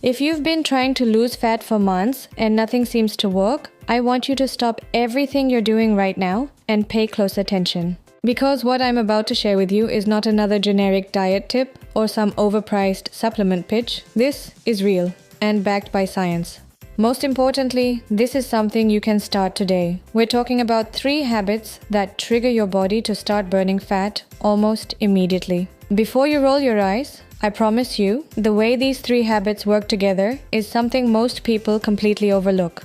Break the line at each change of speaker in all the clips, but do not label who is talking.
If you've been trying to lose fat for months and nothing seems to work, I want you to stop everything you're doing right now and pay close attention. Because what I'm about to share with you is not another generic diet tip or some overpriced supplement pitch. This is real and backed by science. Most importantly, this is something you can start today. We're talking about 3 habits that trigger your body to start burning fat almost immediately. Before you roll your eyes, I promise you, the way these 3 habits work together is something most people completely overlook.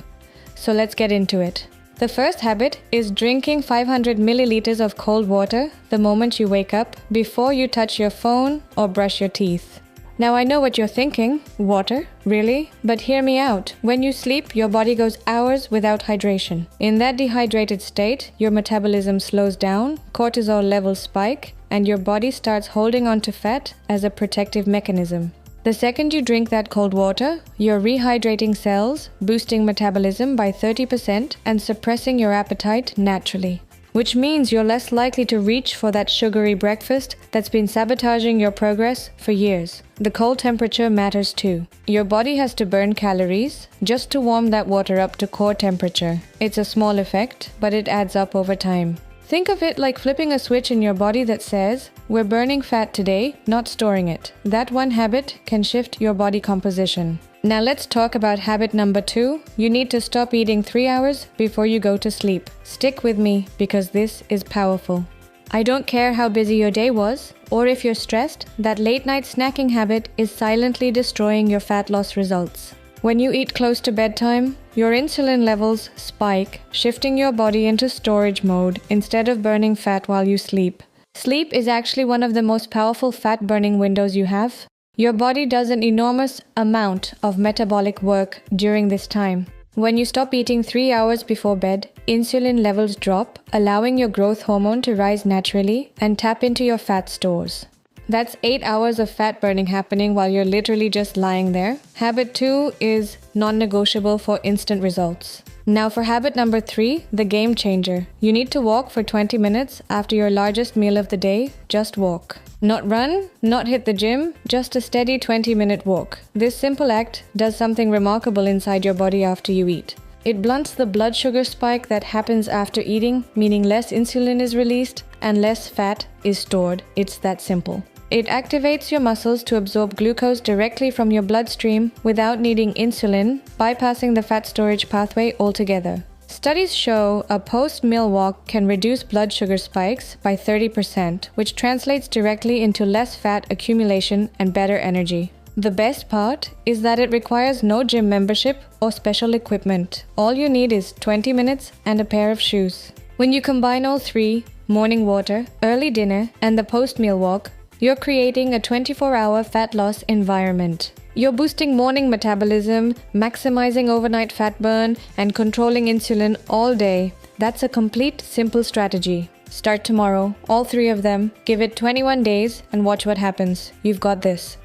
So let's get into it. The first habit is drinking 500 milliliters of cold water the moment you wake up before you touch your phone or brush your teeth. Now I know what you're thinking, water? Really? But hear me out. When you sleep, your body goes hours without hydration. In that dehydrated state, your metabolism slows down, cortisol levels spike, and your body starts holding on to fat as a protective mechanism. The second you drink that cold water, you're rehydrating cells, boosting metabolism by 30% and suppressing your appetite naturally. Which means you're less likely to reach for that sugary breakfast that's been sabotaging your progress for years. The cold temperature matters too. Your body has to burn calories just to warm that water up to core temperature. It's a small effect, but it adds up over time. Think of it like flipping a switch in your body that says, we're burning fat today, not storing it. That one habit can shift your body composition. Now let's talk about habit number 2. You need to stop eating 3 hours before you go to sleep. Stick with me because this is powerful. I don't care how busy your day was or if you're stressed, that late night snacking habit is silently destroying your fat loss results. When you eat close to bedtime, your insulin levels spike, shifting your body into storage mode instead of burning fat while you sleep. Sleep is actually one of the most powerful fat burning windows you have. Your body does an enormous amount of metabolic work during this time. When you stop eating 3 hours before bed, insulin levels drop, allowing your growth hormone to rise naturally and tap into your fat stores. That's 8 hours of fat burning happening while you're literally just lying there. Habit 2 is non-negotiable for instant results. Now for habit number 3, the game changer. You need to walk for 20 minutes after your largest meal of the day. Just walk. Not run, not hit the gym, just a steady 20-minute walk. This simple act does something remarkable inside your body after you eat. It blunts the blood sugar spike that happens after eating, meaning less insulin is released and less fat is stored. It's that simple. It activates your muscles to absorb glucose directly from your bloodstream without needing insulin, bypassing the fat storage pathway altogether. Studies show a post-meal walk can reduce blood sugar spikes by 30%, which translates directly into less fat accumulation and better energy. The best part is that it requires no gym membership or special equipment. All you need is 20 minutes and a pair of shoes. When you combine all 3, morning water, early dinner, and the post-meal walk, you're creating a 24-hour fat loss environment. You're boosting morning metabolism, maximizing overnight fat burn, and controlling insulin all day. That's a complete, simple strategy. Start tomorrow, all 3 of them, give it 21 days, and watch what happens. You've got this.